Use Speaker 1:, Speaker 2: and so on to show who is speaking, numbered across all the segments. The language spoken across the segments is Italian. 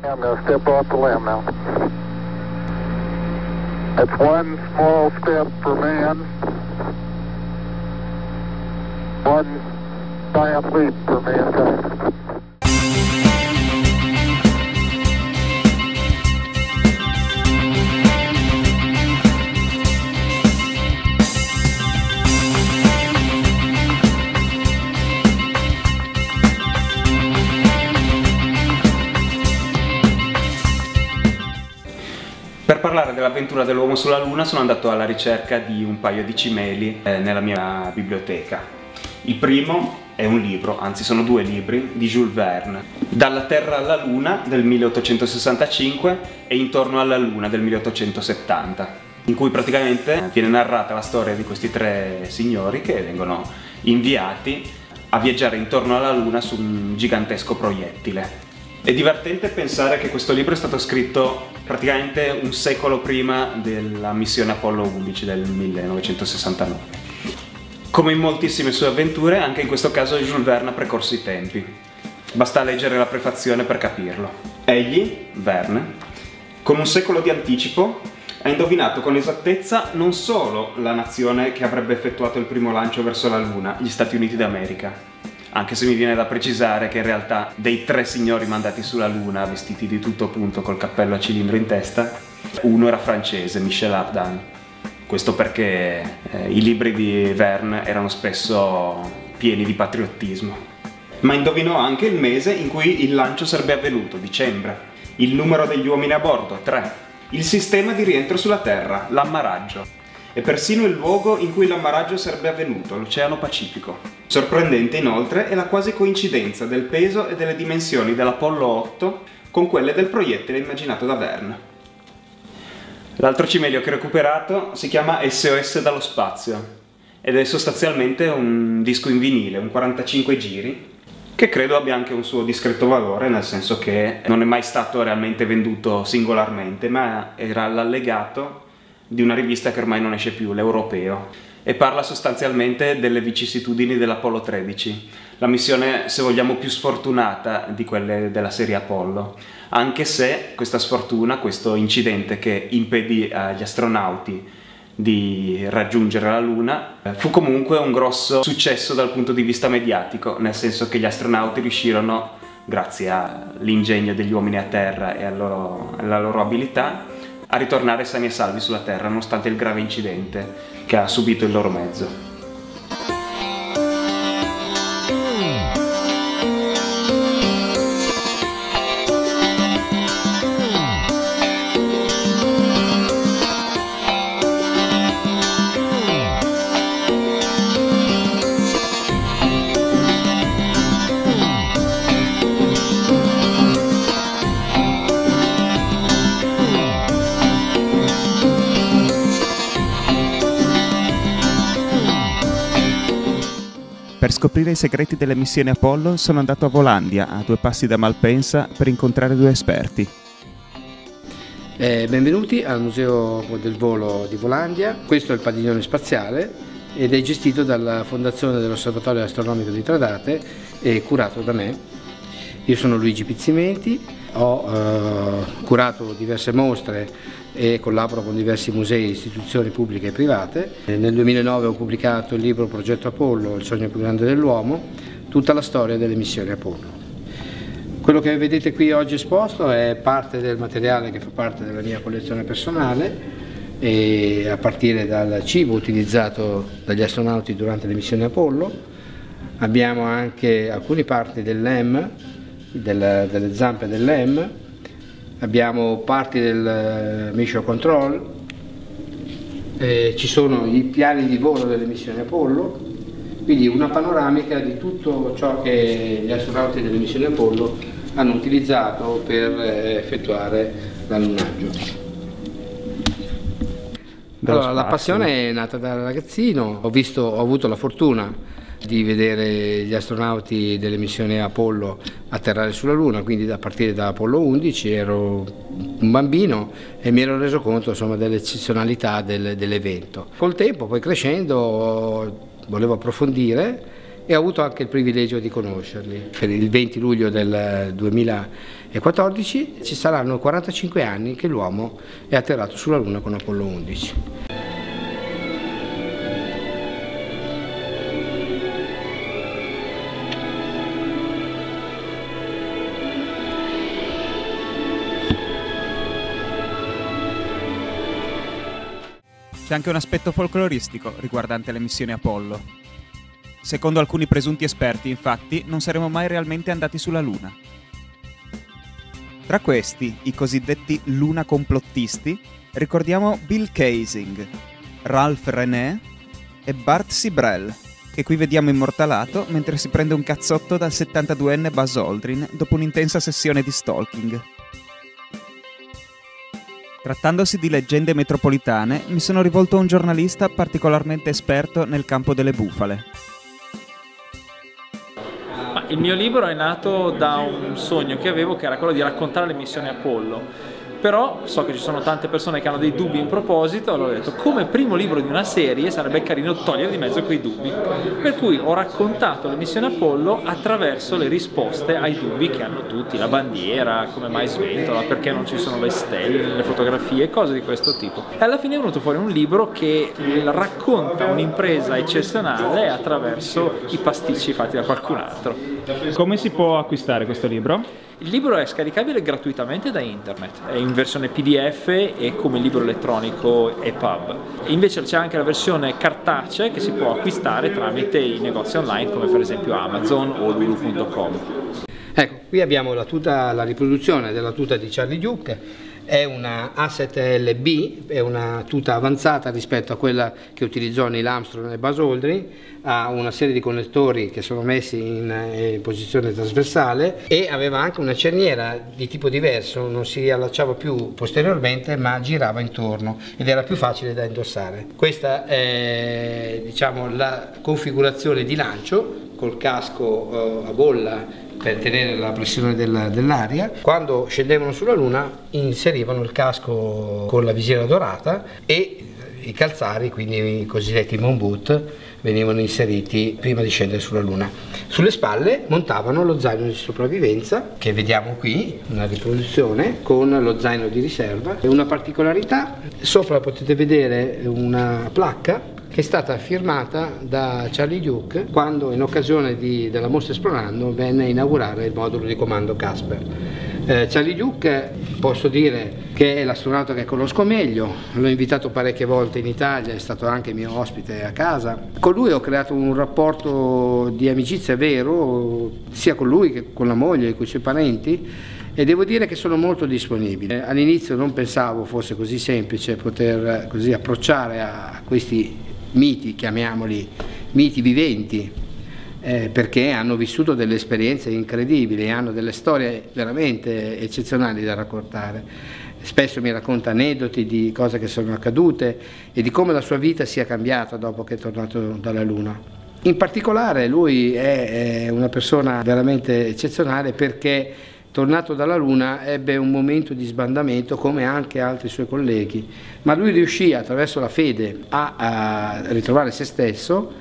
Speaker 1: I'm going to step off the limb now. That's one small step for man, one giant leap for mankind.
Speaker 2: Per parlare dell'avventura dell'uomo sulla Luna sono andato alla ricerca di un paio di cimeli nella mia biblioteca. Il primo è un libro, anzi sono due libri, di Jules Verne, Dalla Terra alla Luna del 1865 e Intorno alla Luna del 1870, in cui praticamente viene narrata la storia di questi tre signori che vengono inviati a viaggiare intorno alla Luna su un gigantesco proiettile. È divertente pensare che questo libro è stato scritto praticamente un secolo prima della missione Apollo 11 del 1969. Come in moltissime sue avventure, anche in questo caso Jules Verne ha precorso i tempi. Basta leggere la prefazione per capirlo. Egli, Verne, con un secolo di anticipo, ha indovinato con esattezza non solo la nazione che avrebbe effettuato il primo lancio verso la Luna, gli Stati Uniti d'America, anche se mi viene da precisare che in realtà dei tre signori mandati sulla Luna, vestiti di tutto punto col cappello a cilindro in testa, uno era francese, Michel Ardan. Questo perché i libri di Verne erano spesso pieni di patriottismo. Ma indovinò anche il mese in cui il lancio sarebbe avvenuto, dicembre. Il numero degli uomini a bordo, 3. Il sistema di rientro sulla Terra, l'ammaraggio. E persino il luogo in cui l'ammaraggio sarebbe avvenuto, l'Oceano Pacifico. Sorprendente inoltre è la quasi coincidenza del peso e delle dimensioni dell'Apollo 8 con quelle del proiettile immaginato da Verne. L'altro cimelio che ho recuperato si chiama SOS dallo spazio ed è sostanzialmente un disco in vinile, un 45 giri, che credo abbia anche un suo discreto valore, nel senso che non è mai stato realmente venduto singolarmente, ma era l'allegato di una rivista che ormai non esce più, l'Europeo, e parla sostanzialmente delle vicissitudini dell'Apollo 13, la missione, se vogliamo, più sfortunata di quelle della serie Apollo, anche se questa sfortuna, questo incidente che impedì agli astronauti di raggiungere la Luna, fu comunque un grosso successo dal punto di vista mediatico, nel senso che gli astronauti riuscirono, grazie all'ingegno degli uomini a terra e alla loro abilità, a ritornare sani e salvi sulla Terra, nonostante il grave incidente che ha subito il loro mezzo.
Speaker 3: Per scoprire i segreti delle missioni Apollo sono andato a Volandia, a 2 passi da Malpensa, per incontrare 2 esperti.
Speaker 4: Benvenuti al Museo del Volo di Volandia. Questo è il padiglione spaziale ed è gestito dalla Fondazione dell'Osservatorio Astronomico di Tradate e curato da me. Io sono Luigi Pizzimenti, ho curato diverse mostre e collaboro con diversi musei e istituzioni pubbliche e private. Nel 2009 ho pubblicato il libro Progetto Apollo, il sogno più grande dell'uomo, tutta la storia delle missioni Apollo. Quello che vedete qui oggi esposto è parte del materiale che fa parte della mia collezione personale, e a partire dal cibo utilizzato dagli astronauti durante le missioni Apollo. Abbiamo anche alcune parti del LEM, delle zampe del LEM, abbiamo parti del Mission Control, ci sono i piani di volo delle missioni Apollo, quindi una panoramica di tutto ciò che gli astronauti delle missioni Apollo hanno utilizzato per effettuare l'allunaggio. Allora, la passione è nata da ragazzino, ho avuto la fortuna di vedere gli astronauti delle missioni Apollo atterrare sulla Luna, quindi a partire da Apollo 11 ero un bambino e mi ero reso conto, insomma, dell'eccezionalità dell'evento. Col tempo, poi crescendo, volevo approfondire e ho avuto anche il privilegio di conoscerli. Per il 20 luglio del 2014 ci saranno 45 anni che l'uomo è atterrato sulla Luna con Apollo 11.
Speaker 3: C'è anche un aspetto folcloristico riguardante le missioni Apollo. Secondo alcuni presunti esperti, infatti, non saremmo mai realmente andati sulla Luna. Tra questi, i cosiddetti Luna complottisti, ricordiamo Bill Kaysing, Ralph René e Bart Sibrel, che qui vediamo immortalato mentre si prende un cazzotto dal 72enne Buzz Aldrin dopo un'intensa sessione di stalking. Trattandosi di leggende metropolitane, mi sono rivolto a un giornalista particolarmente esperto nel campo delle bufale.
Speaker 5: Il mio libro è nato da un sogno che avevo, che era quello di raccontare le missioni Apollo. Però so che ci sono tante persone che hanno dei dubbi in proposito, allora ho detto come primo libro di una serie sarebbe carino togliere di mezzo quei dubbi. Per cui ho raccontato le missioni Apollo attraverso le risposte ai dubbi che hanno tutti, la bandiera, come mai sventola, perché non ci sono le stelle, le fotografie, cose di questo tipo. E alla fine è venuto fuori un libro che racconta un'impresa eccezionale attraverso i pasticci fatti da qualcun altro.
Speaker 2: Come si può acquistare questo libro?
Speaker 5: Il libro è scaricabile gratuitamente da internet, è in versione PDF e come libro elettronico EPUB. Invece c'è anche la versione cartacea che si può acquistare tramite i negozi online come per esempio Amazon o lulu.com.
Speaker 4: Ecco, qui abbiamo la riproduzione della tuta di Charlie Duke. È una A7LB, è una tuta avanzata rispetto a quella che utilizzò Neil Armstrong e Buzz Aldrin, ha una serie di connettori che sono messi in posizione trasversale e aveva anche una cerniera di tipo diverso, non si allacciava più posteriormente ma girava intorno ed era più facile da indossare. Questa è, diciamo, la configurazione di lancio col casco a bolla per tenere la pressione dell'aria. Quando scendevano sulla Luna inserivano il casco con la visiera dorata e i calzari, quindi i cosiddetti moon boot, venivano inseriti prima di scendere sulla Luna. Sulle spalle montavano lo zaino di sopravvivenza, che vediamo qui, una riproduzione con lo zaino di riserva. E una particolarità, sopra potete vedere una placca che è stata firmata da Charlie Duke quando in occasione della Mostra Esplorando venne a inaugurare il modulo di comando Casper. Charlie Duke posso dire che è l'astronauta che conosco meglio, l'ho invitato parecchie volte in Italia, è stato anche mio ospite a casa. Con lui ho creato un rapporto di amicizia vero, sia con lui che con la moglie e con i suoi parenti, e devo dire che sono molto disponibile. All'inizio non pensavo fosse così semplice poter così approcciare a questi miti, chiamiamoli miti viventi, perché hanno vissuto delle esperienze incredibili, hanno delle storie veramente eccezionali da raccontare. Spesso mi racconta aneddoti di cose che sono accadute e di come la sua vita sia cambiata dopo che è tornato dalla Luna. In particolare lui è una persona veramente eccezionale perché tornato dalla Luna ebbe un momento di sbandamento come anche altri suoi colleghi, ma lui riuscì attraverso la fede a ritrovare se stesso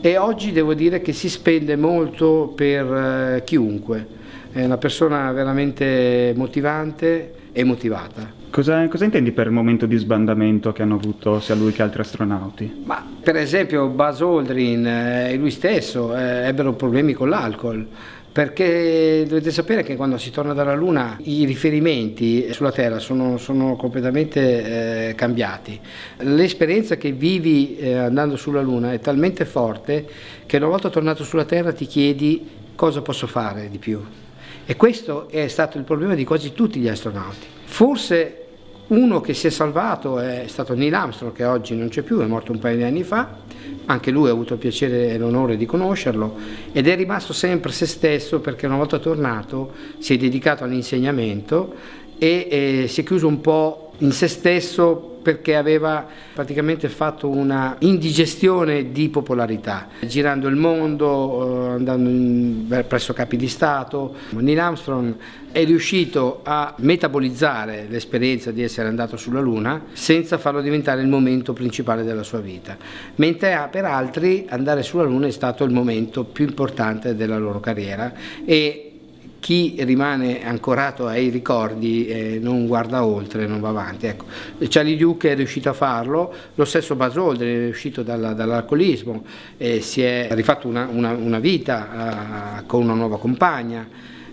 Speaker 4: e oggi devo dire che si spende molto per chiunque, è una persona veramente motivante e motivata.
Speaker 2: Cosa intendi per il momento di sbandamento che hanno avuto sia lui che altri astronauti?
Speaker 4: Ma per esempio Buzz Aldrin e lui stesso ebbero problemi con l'alcol. Perché dovete sapere che quando si torna dalla Luna i riferimenti sulla Terra sono completamente cambiati. L'esperienza che vivi andando sulla Luna è talmente forte che una volta tornato sulla Terra ti chiedi cosa posso fare di più. E questo è stato il problema di quasi tutti gli astronauti. Forse uno che si è salvato è stato Neil Armstrong, che oggi non c'è più, è morto un paio di anni fa. Anche lui ha avuto il piacere e l'onore di conoscerlo ed è rimasto sempre se stesso perché una volta tornato si è dedicato all'insegnamento e si è chiuso un po' in se stesso perché aveva praticamente fatto una indigestione di popolarità, girando il mondo, andando presso capi di Stato. Neil Armstrong è riuscito a metabolizzare l'esperienza di essere andato sulla Luna senza farlo diventare il momento principale della sua vita, mentre per altri andare sulla Luna è stato il momento più importante della loro carriera, e chi rimane ancorato ai ricordi non guarda oltre, non va avanti. Ecco, Charlie Duke è riuscito a farlo, lo stesso Buzz Aldrin è uscito dall'alcolismo, si è rifatto una vita con una nuova compagna.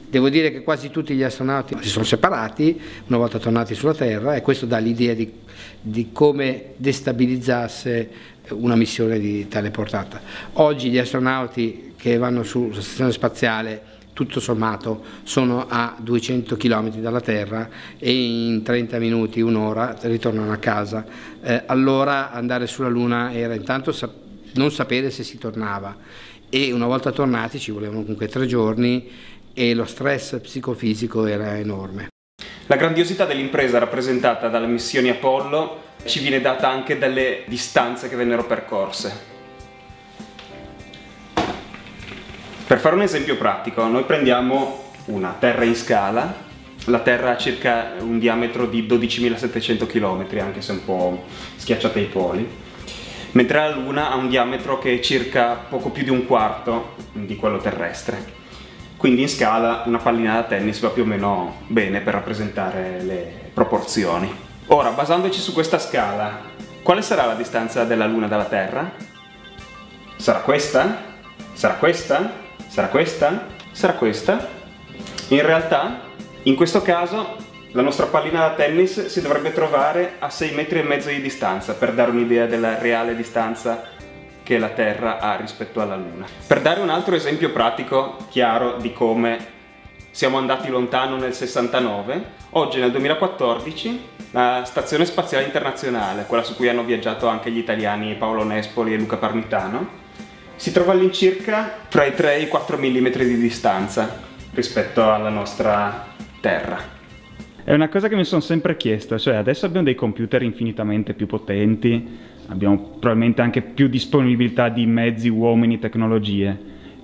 Speaker 4: Devo dire che quasi tutti gli astronauti si sono separati una volta tornati sulla Terra, e questo dà l'idea di come destabilizzasse una missione di tale portata. Oggi gli astronauti che vanno sulla stazione spaziale tutto sommato sono a 200 km dalla Terra e in 30 minuti, un'ora ritornano a casa. Allora andare sulla Luna era intanto non sapere se si tornava, e una volta tornati ci volevano comunque 3 giorni e lo stress psicofisico era enorme.
Speaker 2: La grandiosità dell'impresa rappresentata dalle missioni Apollo ci viene data anche dalle distanze che vennero percorse. Per fare un esempio pratico, noi prendiamo una Terra in scala. La Terra ha circa un diametro di 12.700 km, anche se un po' schiacciata ai poli, mentre la Luna ha un diametro che è circa poco più di un quarto di quello terrestre. Quindi in scala una pallina da tennis va più o meno bene per rappresentare le proporzioni. Ora, basandoci su questa scala, quale sarà la distanza della Luna dalla Terra? Sarà questa? Sarà questa? Sarà questa? Sarà questa? In realtà, in questo caso, la nostra pallina da tennis si dovrebbe trovare a 6,5 metri di distanza, per dare un'idea della reale distanza che la Terra ha rispetto alla Luna. Per dare un altro esempio pratico, chiaro, di come siamo andati lontano nel 69, oggi nel 2014 la Stazione Spaziale Internazionale, quella su cui hanno viaggiato anche gli italiani Paolo Nespoli e Luca Parmitano, si trova all'incirca fra i 3 e i 4 mm di distanza rispetto alla nostra Terra.
Speaker 6: È una cosa che mi sono sempre chiesto, cioè adesso abbiamo dei computer infinitamente più potenti, abbiamo probabilmente anche più disponibilità di mezzi, uomini, tecnologie,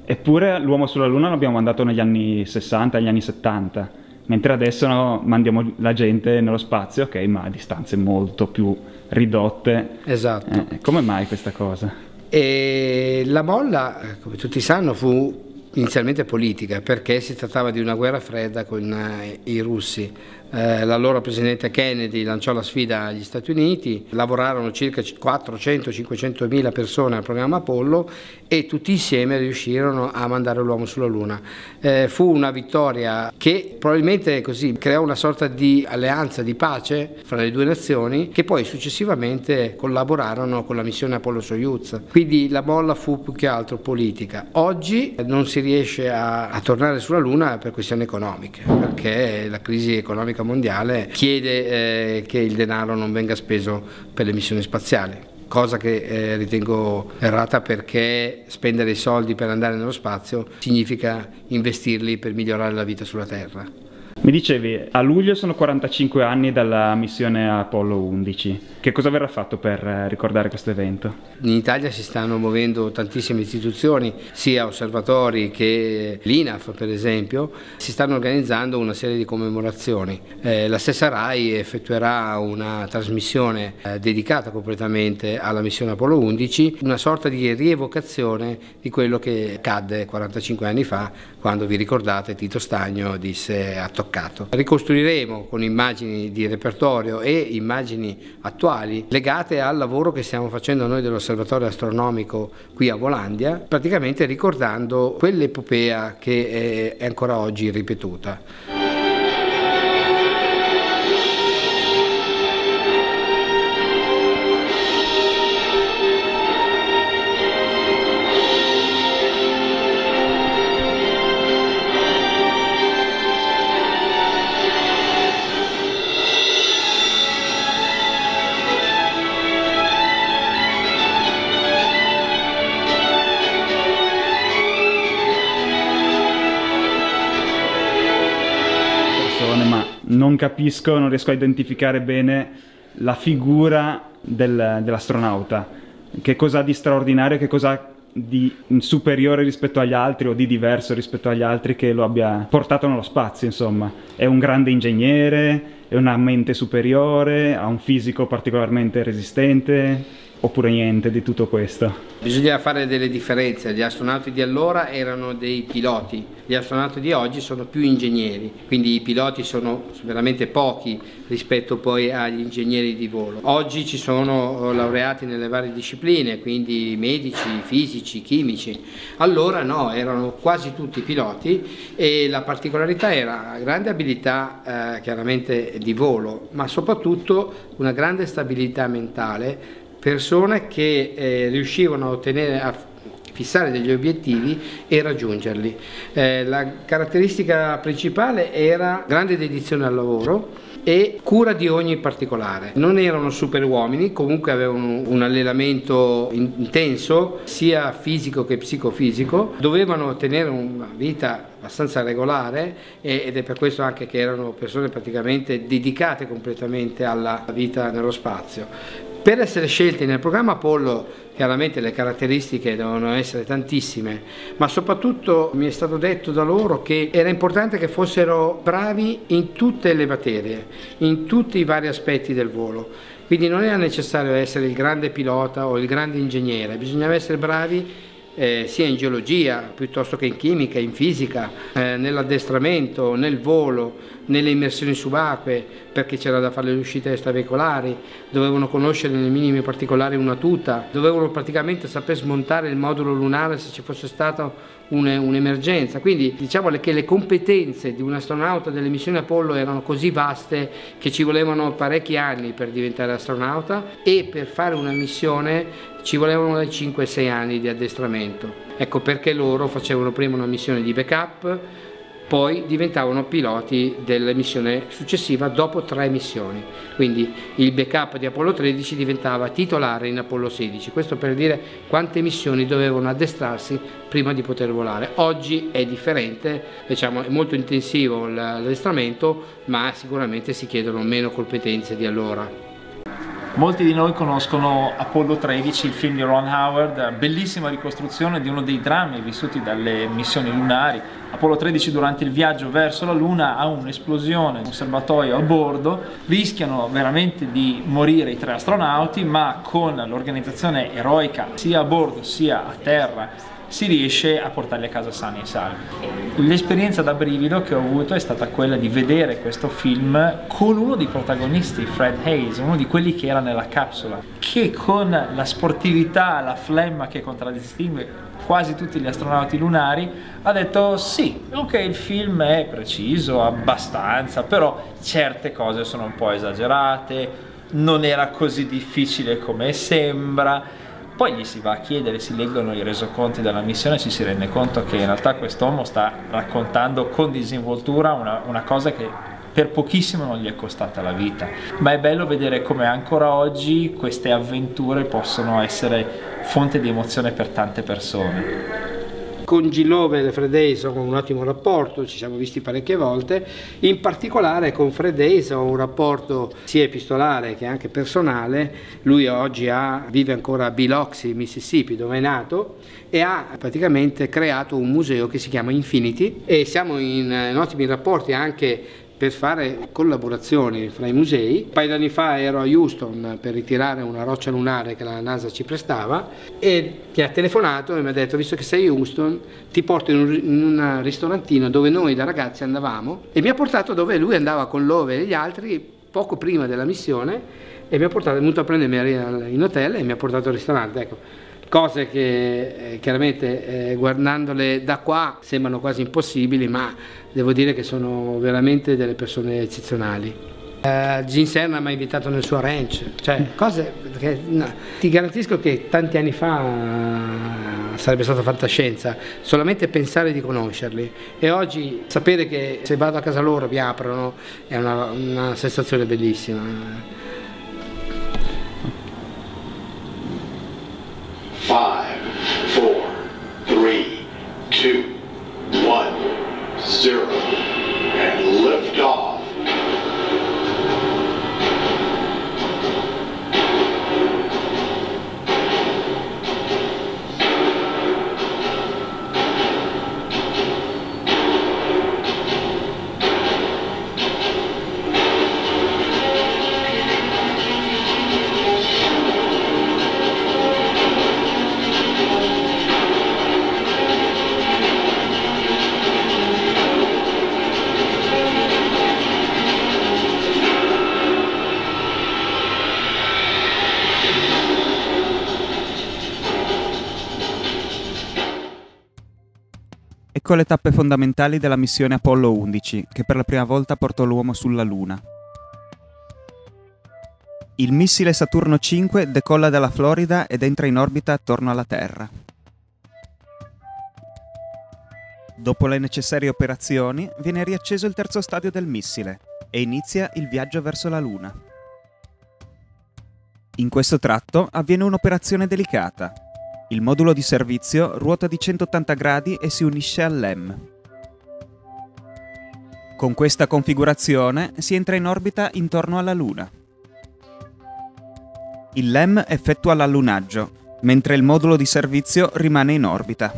Speaker 6: eppure l'uomo sulla Luna l'abbiamo mandato negli anni 60, negli anni 70, mentre adesso mandiamo la gente nello spazio, ok, ma a distanze molto più ridotte.
Speaker 4: Esatto.
Speaker 6: Come mai questa cosa?
Speaker 4: E la molla, come tutti sanno, fu inizialmente politica, perché si trattava di una guerra fredda con i russi. L'allora presidente Kennedy lanciò la sfida agli Stati Uniti, lavorarono circa 400-500 mila persone al programma Apollo e tutti insieme riuscirono a mandare l'uomo sulla Luna. Fu una vittoria che probabilmente così creò una sorta di alleanza di pace fra le due nazioni, che poi successivamente collaborarono con la missione Apollo-Soyuz. Quindi la molla fu più che altro politica. Oggi non si riesce a tornare sulla Luna per questioni economiche, perché la crisi economica mondiale chiede che il denaro non venga speso per le missioni spaziali, cosa che ritengo errata, perché spendere i soldi per andare nello spazio significa investirli per migliorare la vita sulla Terra.
Speaker 6: Mi dicevi, a luglio sono 45 anni dalla missione Apollo 11. Che cosa verrà fatto per ricordare questo evento?
Speaker 4: In Italia si stanno muovendo tantissime istituzioni, sia osservatori che l'INAF per esempio, si stanno organizzando una serie di commemorazioni. La stessa RAI effettuerà una trasmissione dedicata completamente alla missione Apollo 11, una sorta di rievocazione di quello che accadde 45 anni fa, quando, vi ricordate, Tito Stagno disse "ha toccato". Ricostruiremo con immagini di repertorio e immagini attuali legate al lavoro che stiamo facendo noi dell'osservatorio astronomico qui a Volandia, praticamente ricordando quell'epopea che è ancora oggi ripetuta.
Speaker 6: Ma non capisco, non riesco a identificare bene la figura dell'astronauta. Che cosa ha di straordinario, che cosa ha di superiore rispetto agli altri o di diverso rispetto agli altri che lo abbia portato nello spazio, insomma. È un grande ingegnere, è una mente superiore, ha un fisico particolarmente resistente, oppure niente di tutto questo?
Speaker 4: Bisogna fare delle differenze. Gli astronauti di allora erano dei piloti, gli astronauti di oggi sono più ingegneri, quindi i piloti sono veramente pochi rispetto poi agli ingegneri di volo. Oggi ci sono laureati nelle varie discipline, quindi medici, fisici, chimici. Allora no, erano quasi tutti piloti e la particolarità era grande abilità chiaramente di volo, ma soprattutto una grande stabilità mentale, persone che riuscivano a ottenere, a fissare degli obiettivi e raggiungerli. La caratteristica principale era grande dedizione al lavoro e cura di ogni particolare. Non erano super uomini, comunque avevano un allenamento intenso, sia fisico che psicofisico, dovevano tenere una vita abbastanza regolare ed è per questo anche che erano persone praticamente dedicate completamente alla vita nello spazio. Per essere scelti nel programma Apollo chiaramente le caratteristiche devono essere tantissime, ma soprattutto mi è stato detto da loro che era importante che fossero bravi in tutte le materie, in tutti i vari aspetti del volo. Quindi non era necessario essere il grande pilota o il grande ingegnere, bisognava essere bravi sia in geologia piuttosto che in chimica, in fisica, nell'addestramento, nel volo, nelle immersioni subacquee, perché c'era da fare le uscite extraveicolari, dovevano conoscere nei minimi particolari una tuta, dovevano praticamente saper smontare il modulo lunare se ci fosse stata un'emergenza. Quindi diciamo che le competenze di un astronauta delle missioni Apollo erano così vaste che ci volevano parecchi anni per diventare astronauta e per fare una missione ci volevano dai 5 ai 6 anni di addestramento. Ecco perché loro facevano prima una missione di backup, poi diventavano piloti della missione successiva dopo 3 missioni. Quindi il backup di Apollo 13 diventava titolare in Apollo 16. Questo per dire quante missioni dovevano addestrarsi prima di poter volare. Oggi è differente, diciamo, è molto intensivo l'addestramento, ma sicuramente si chiedono meno competenze di allora.
Speaker 5: Molti di noi conoscono Apollo 13, il film di Ron Howard, bellissima ricostruzione di uno dei drammi vissuti dalle missioni lunari. Apollo 13 durante il viaggio verso la Luna ha un'esplosione, un serbatoio a bordo, rischiano veramente di morire i 3 astronauti, ma con l'organizzazione eroica sia a bordo sia a terra si riesce a portarli a casa sani e salvi. L'esperienza da brivido che ho avuto è stata quella di vedere questo film con uno dei protagonisti, Fred Haise, uno di quelli che era nella capsula, che con la sportività, la flemma che contraddistingue quasi tutti gli astronauti lunari ha detto sì, ok, il film è preciso, abbastanza, però certe cose sono un po' esagerate, non era così difficile come sembra. Poi gli si va a chiedere, si leggono i resoconti della missione e ci si rende conto che in realtà quest'uomo sta raccontando con disinvoltura una cosa che per pochissimo non gli è costata la vita. Ma è bello vedere come ancora oggi queste avventure possono essere fonte di emozione per tante persone.
Speaker 4: Con Gil Lowe e Fred Haise ho un ottimo rapporto, ci siamo visti parecchie volte, in particolare con Fred Haise ho un rapporto sia epistolare che anche personale. Lui oggi vive ancora a Biloxi, Mississippi, dove è nato, e ha praticamente creato un museo che si chiama Infinity e siamo in ottimi rapporti anche per fare collaborazioni fra i musei. Un paio di anni fa ero a Houston per ritirare una roccia lunare che la NASA ci prestava e mi ha telefonato e mi ha detto: visto che sei a Houston ti porto in un ristorantino dove noi da ragazzi andavamo, e mi ha portato dove lui andava con Lowe e gli altri poco prima della missione e mi ha portato, è venuto a prendermi in hotel e mi ha portato al ristorante. Ecco, cose che chiaramente guardandole da qua sembrano quasi impossibili, ma devo dire che sono veramente delle persone eccezionali. Gene Cernan mi ha invitato nel suo ranch, cioè cose che no, ti garantisco che tanti anni fa sarebbe stata fantascienza solamente pensare di conoscerli, e oggi sapere che se vado a casa loro mi aprono è una sensazione bellissima.
Speaker 7: 5, 4, 3, 2, 1, 0, and lift off.
Speaker 3: piccole tappe fondamentali della missione Apollo 11, che per la prima volta portò l'uomo sulla Luna. Il missile Saturno 5 decolla dalla Florida ed entra in orbita attorno alla Terra. Dopo le necessarie operazioni, viene riacceso il terzo stadio del missile e inizia il viaggio verso la Luna. In questo tratto avviene un'operazione delicata. Il modulo di servizio ruota di 180 gradi e si unisce al LEM. Con questa configurazione si entra in orbita intorno alla Luna. Il LEM effettua l'allunaggio, mentre il modulo di servizio rimane in orbita.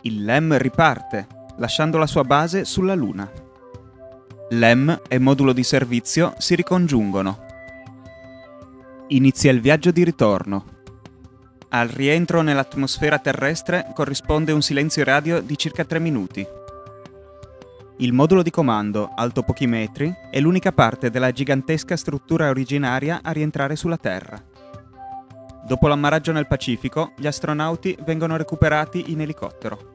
Speaker 3: Il LEM riparte, lasciando la sua base sulla Luna. LEM e modulo di servizio si ricongiungono. Inizia il viaggio di ritorno. Al rientro nell'atmosfera terrestre corrisponde un silenzio radio di circa 3 minuti. Il modulo di comando, alto pochi metri, è l'unica parte della gigantesca struttura originaria a rientrare sulla Terra. Dopo l'ammaraggio nel Pacifico, gli astronauti vengono recuperati in elicottero.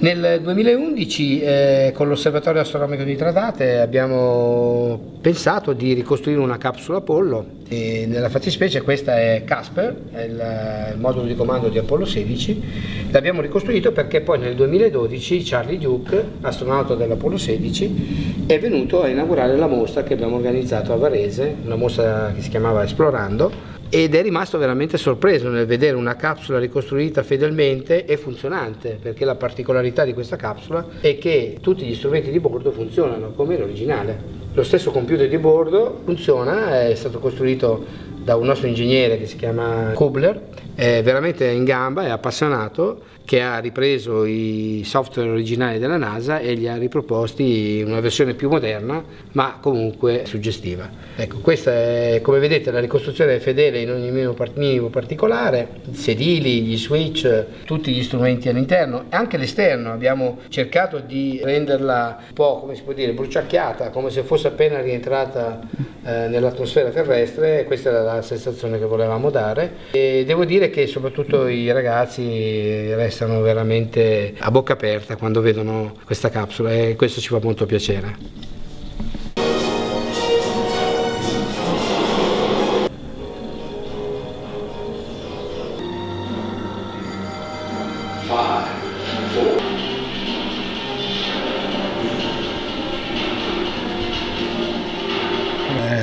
Speaker 4: Nel 2011 con l'Osservatorio Astronomico di Tradate abbiamo pensato di ricostruire una capsula Apollo e nella fattispecie questa è Casper, è il modulo di comando di Apollo 16. L'abbiamo ricostruito perché poi nel 2012 Charlie Duke, astronauta dell'Apollo 16, è venuto a inaugurare la mostra che abbiamo organizzato a Varese, una mostra che si chiamava Esplorando, ed è rimasto veramente sorpreso nel vedere una capsula ricostruita fedelmente e funzionante, perché la particolarità di questa capsula è che tutti gli strumenti di bordo funzionano come l'originale. Lo stesso computer di bordo funziona, è stato costruito da un nostro ingegnere che si chiama Kubler, è veramente in gamba, è appassionato, che ha ripreso i software originali della NASA e li ha riproposti in una versione più moderna ma comunque suggestiva. Ecco, questa è, come vedete, la ricostruzione è fedele in ogni minimo particolare, i sedili, gli switch, tutti gli strumenti all'interno e anche l'esterno. Abbiamo cercato di renderla un po', come si può dire, bruciacchiata, come se fosse appena rientrata nell'atmosfera terrestre, e questa era la sensazione che volevamo dare, e devo dire che soprattutto i ragazzi restano veramente a bocca aperta quando vedono questa capsula e questo ci fa molto piacere.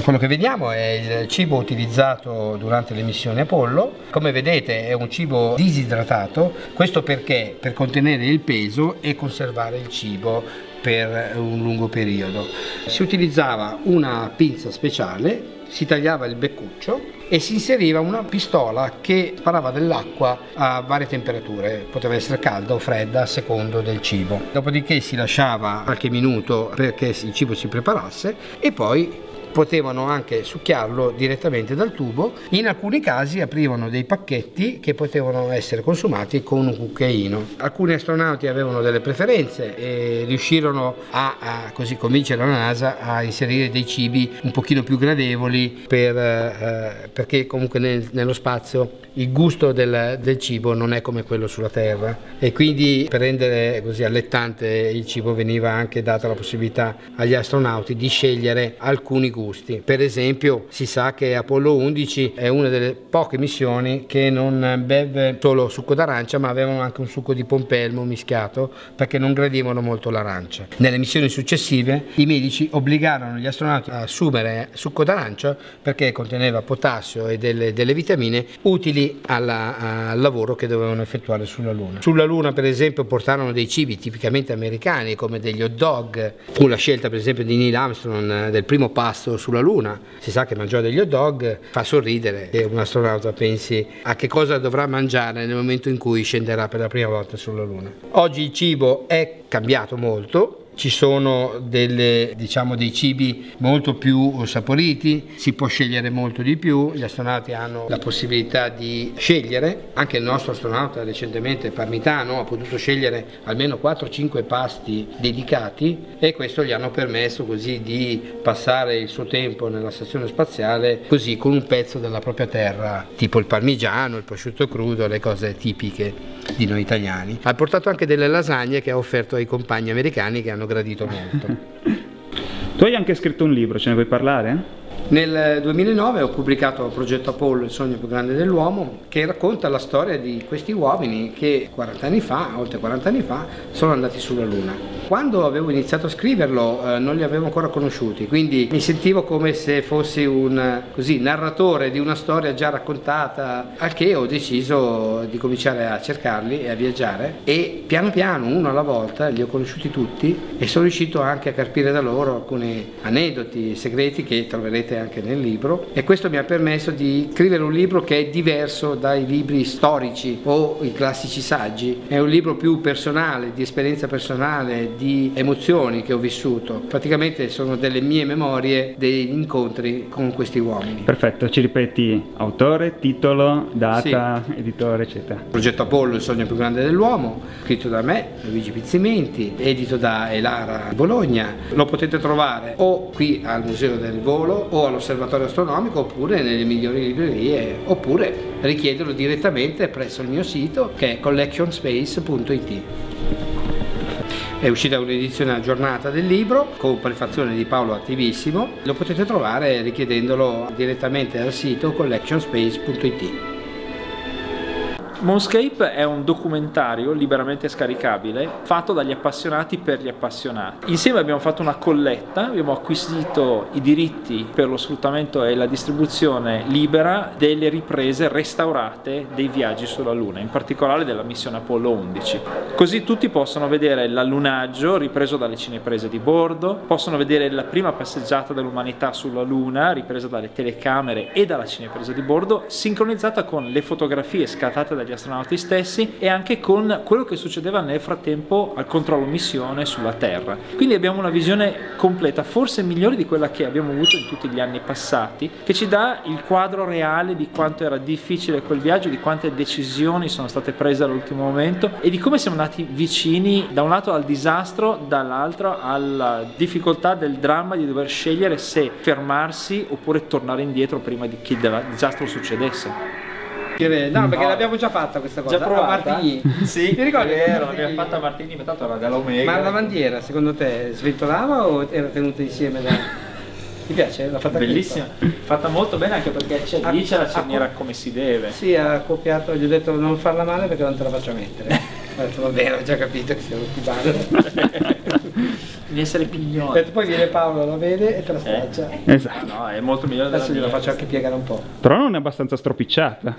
Speaker 4: Quello che vediamo è il cibo utilizzato durante le missioni Apollo. Come vedete è un cibo disidratato, questo perché? Per contenere il peso e conservare il cibo per un lungo periodo. Si utilizzava una pinza speciale, si tagliava il beccuccio e si inseriva una pistola che sparava dell'acqua a varie temperature, poteva essere calda o fredda a secondo del cibo. Dopodiché si lasciava qualche minuto perché il cibo si preparasse e poi potevano anche succhiarlo direttamente dal tubo. In alcuni casi aprivano dei pacchetti che potevano essere consumati con un cucchiaino. Alcuni astronauti avevano delle preferenze e riuscirono a così convincere la NASA a inserire dei cibi un pochino più gradevoli perché comunque nello spazio il gusto del cibo non è come quello sulla Terra, e quindi per rendere così allettante il cibo veniva anche data la possibilità agli astronauti di scegliere alcuni gusti. Per esempio si sa che Apollo 11 è una delle poche missioni che non beve solo succo d'arancia, ma avevano anche un succo di pompelmo mischiato perché non gradivano molto l'arancia. Nelle missioni successive i medici obbligarono gli astronauti a assumere succo d'arancia perché conteneva potassio e delle vitamine utili al lavoro che dovevano effettuare sulla Luna. Sulla Luna per esempio portarono dei cibi tipicamente americani come degli hot dog. Fu la scelta per esempio di Neil Armstrong del primo pasto sulla Luna, si sa che mangiò degli hot dog. Fa sorridere che un astronauta pensi a che cosa dovrà mangiare nel momento in cui scenderà per la prima volta sulla Luna. Oggi il cibo è cambiato molto, ci sono diciamo, dei cibi molto più saporiti, si può scegliere molto di più, gli astronauti hanno la possibilità di scegliere, anche il nostro astronauta recentemente Parmitano ha potuto scegliere almeno 4-5 pasti dedicati, e questo gli hanno permesso così di passare il suo tempo nella stazione spaziale così con un pezzo della propria terra, tipo il parmigiano, il prosciutto crudo, le cose tipiche di noi italiani. Ha portato anche delle lasagne che ha offerto ai compagni americani, che hanno gradito molto.
Speaker 6: Tu hai anche scritto un libro, ce ne vuoi parlare?
Speaker 4: Nel 2009 ho pubblicato Progetto Apollo, il sogno più grande dell'uomo, che racconta la storia di questi uomini che 40 anni fa, oltre 40 anni fa, sono andati sulla Luna. Quando avevo iniziato a scriverlo non li avevo ancora conosciuti, quindi mi sentivo come se fossi un narratore di una storia già raccontata, al che ho deciso di cominciare a cercarli e a viaggiare, e piano piano, uno alla volta, li ho conosciuti tutti e sono riuscito anche a carpire da loro alcuni aneddoti, segreti che troverete anche nel libro, e questo mi ha permesso di scrivere un libro che è diverso dai libri storici o i classici saggi. È un libro più personale, di esperienza personale, di emozioni che ho vissuto. Praticamente sono delle mie memorie degli incontri con questi uomini.
Speaker 6: Perfetto, ci ripeti autore, titolo, data, sì, editore, eccetera.
Speaker 4: Progetto Apollo, il sogno più grande dell'uomo, scritto da me, Luigi Pizzimenti, edito da Elara Bologna. Lo potete trovare o qui al Museo del Volo o all'Osservatorio Astronomico, oppure nelle migliori librerie, oppure richiederlo direttamente presso il mio sito, che è collectionspace.it. È uscita un'edizione aggiornata del libro con prefazione di Paolo Attivissimo. Lo potete trovare richiedendolo direttamente al sito collectionspace.it.
Speaker 5: Moonscape è un documentario liberamente scaricabile fatto dagli appassionati per gli appassionati. Insieme abbiamo fatto una colletta, abbiamo acquisito i diritti per lo sfruttamento e la distribuzione libera delle riprese restaurate dei viaggi sulla Luna, in particolare della missione Apollo 11. Così tutti possono vedere l'allunaggio ripreso dalle cineprese di bordo, possono vedere la prima passeggiata dell'umanità sulla Luna ripresa dalle telecamere e dalla cinepresa di bordo, sincronizzata con le fotografie scattate dagli astronauti stessi e anche con quello che succedeva nel frattempo al controllo missione sulla Terra. Quindi abbiamo una visione completa, forse migliore di quella che abbiamo avuto in tutti gli anni passati, che ci dà il quadro reale di quanto era difficile quel viaggio, di quante decisioni sono state prese all'ultimo momento e di come siamo andati vicini da un lato al disastro, dall'altro alla difficoltà del dramma di dover scegliere se fermarsi oppure tornare indietro prima che il disastro succedesse.
Speaker 4: No, perché l'abbiamo già fatta questa cosa.
Speaker 5: Già provata?
Speaker 4: A Martigny.
Speaker 5: Sì,
Speaker 4: ti ricordi?
Speaker 5: È vero, l'abbiamo fatta a Martigny, ma tanto era dell'Omega.
Speaker 4: Ma la bandiera, secondo te, sventolava o era tenuta insieme da... Ti piace? L'ha fatta
Speaker 5: bellissima, fatta molto bene, anche perché lì c'è la cerniera come si deve.
Speaker 4: Sì, ha copiato, gli ho detto non farla male perché non te la faccio mettere. Ho detto va bene, ho già capito che stiamo cubando.
Speaker 5: Di essere pignone.
Speaker 4: Poi viene Paolo, la vede e te la straccia.
Speaker 6: Esatto.
Speaker 5: No, è molto migliore della
Speaker 4: Adesso gliela faccio anche piegare un po'.
Speaker 6: Però non è abbastanza stropicciata.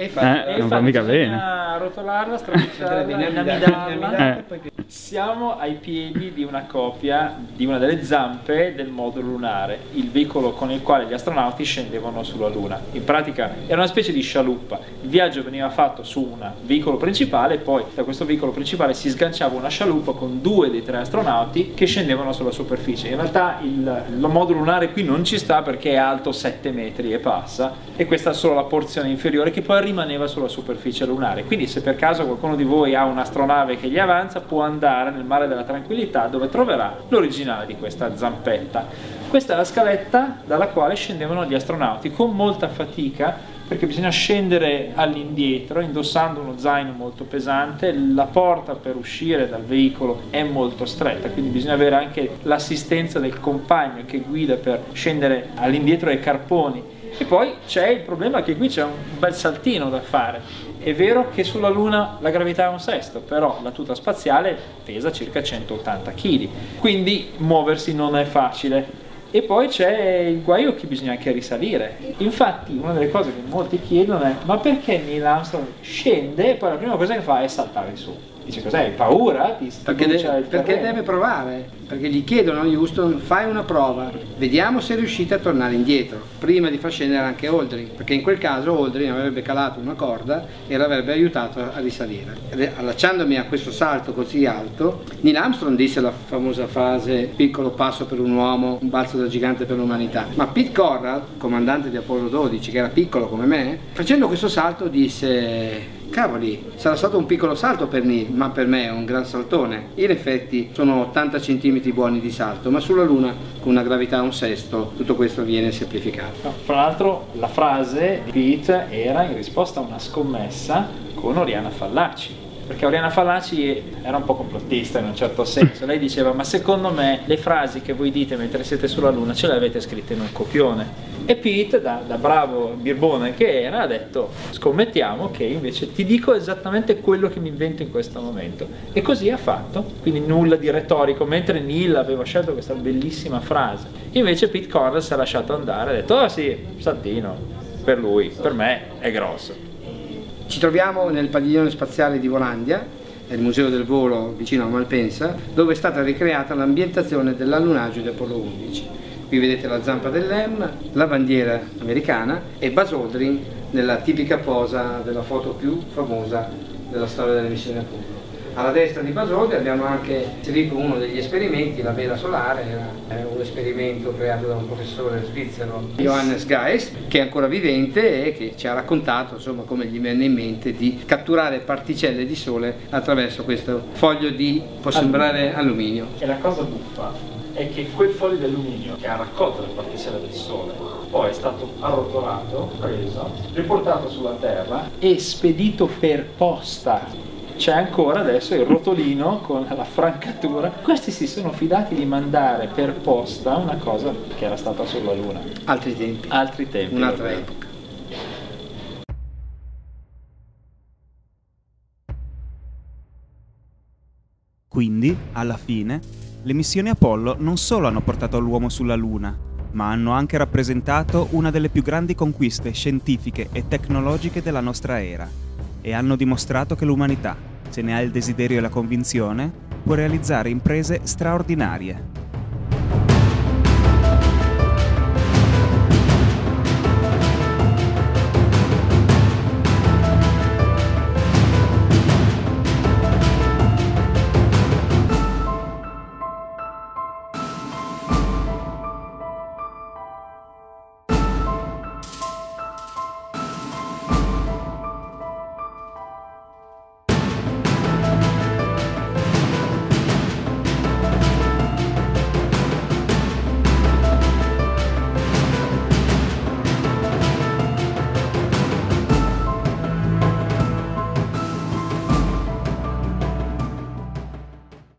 Speaker 6: Non va mica bene.
Speaker 5: A rotolarla, stropicciarla, inamidarla. Siamo ai piedi di una copia di una delle zampe del modulo lunare, il veicolo con il quale gli astronauti scendevano sulla Luna. In pratica era una specie di scialuppa. Il viaggio veniva fatto su un veicolo principale e poi da questo veicolo principale si sganciava una scialuppa con 2 dei 3 astronauti che scendevano sulla superficie. In realtà il modulo lunare qui non ci sta perché è alto 7 metri e passa, e questa è solo la porzione inferiore che poi rimaneva sulla superficie lunare. Quindi se per caso qualcuno di voi ha un'astronave che gli avanza, può andare nel mare della tranquillità dove troverà l'originale di questa zampetta. Questa è la scaletta dalla quale scendevano gli astronauti con molta fatica, perché bisogna scendere all'indietro indossando uno zaino molto pesante, la porta per uscire dal veicolo è molto stretta, quindi bisogna avere anche l'assistenza del compagno che guida per scendere all'indietro ai carponi. E poi c'è il problema che qui c'è un bel saltino da fare. È vero che sulla Luna la gravità è un sesto, però la tuta spaziale pesa circa 180 kg, quindi muoversi non è facile. E poi c'è il guaio che bisogna anche risalire. Infatti una delle cose che molti chiedono è: ma perché Neil Armstrong scende e poi la prima cosa che fa è saltare su? Dice, cos'è? Hai paura?
Speaker 4: Perché deve provare, perché gli chiedono a Houston, fai una prova, vediamo se riuscite a tornare indietro, prima di far scendere anche Aldrin, perché in quel caso Aldrin avrebbe calato una corda e l'avrebbe aiutato a risalire. Allacciandomi a questo salto così alto, Neil Armstrong disse la famosa frase, piccolo passo per un uomo, un balzo da gigante per l'umanità, ma Pete Conrad, comandante di Apollo 12, che era piccolo come me, facendo questo salto disse, cavoli, sarà stato un piccolo salto per Neil, ma per me è un gran saltone. In effetti sono 80 centimetri buoni di salto, ma sulla Luna con una gravità a un sesto tutto questo viene semplificato.
Speaker 5: Fra l'altro la frase di Pete era in risposta a una scommessa con Oriana Fallaci, perché Oriana Fallaci era un po' complottista in un certo senso. Lei diceva, ma secondo me le frasi che voi dite mentre siete sulla Luna ce le avete scritte in un copione. E Pete, da bravo birbone che era, ha detto, scommettiamo che invece ti dico esattamente quello che mi invento in questo momento. E così ha fatto, quindi nulla di retorico, mentre Neil aveva scelto questa bellissima frase. Invece Pete Conrad si è lasciato andare, ha detto, oh sì, saltino, per lui, per me è grosso.
Speaker 4: Ci troviamo nel padiglione spaziale di Volandia, nel museo del volo vicino a Malpensa, dove è stata ricreata l'ambientazione dell'allunaggio di Apollo 11. Qui vedete la zampa dell'M, la bandiera americana e Buzz Aldrin nella tipica posa della foto più famosa della storia delle missioni Apollo. Alla destra di Buzz Aldrin abbiamo anche inserito uno degli esperimenti, la vela solare, era un esperimento creato da un professore svizzero, Johannes Geist, che è ancora vivente e che ci ha raccontato insomma come gli venne in mente di catturare particelle di sole attraverso questo foglio di, può sembrare alluminio.
Speaker 5: E la cosa buffa è che quel foglio di alluminio che ha raccolto le particelle del Sole poi è stato arrotolato, preso, riportato sulla Terra e spedito per posta. C'è ancora adesso il rotolino con la francatura. Questi si sono fidati di mandare per posta una cosa che era stata sulla Luna.
Speaker 4: Altri tempi.
Speaker 5: Altri tempi.
Speaker 4: Un'altra epoca.
Speaker 3: Quindi, alla fine, le missioni Apollo non solo hanno portato l'uomo sulla Luna, ma hanno anche rappresentato una delle più grandi conquiste scientifiche e tecnologiche della nostra era e hanno dimostrato che l'umanità, se ne ha il desiderio e la convinzione, può realizzare imprese straordinarie.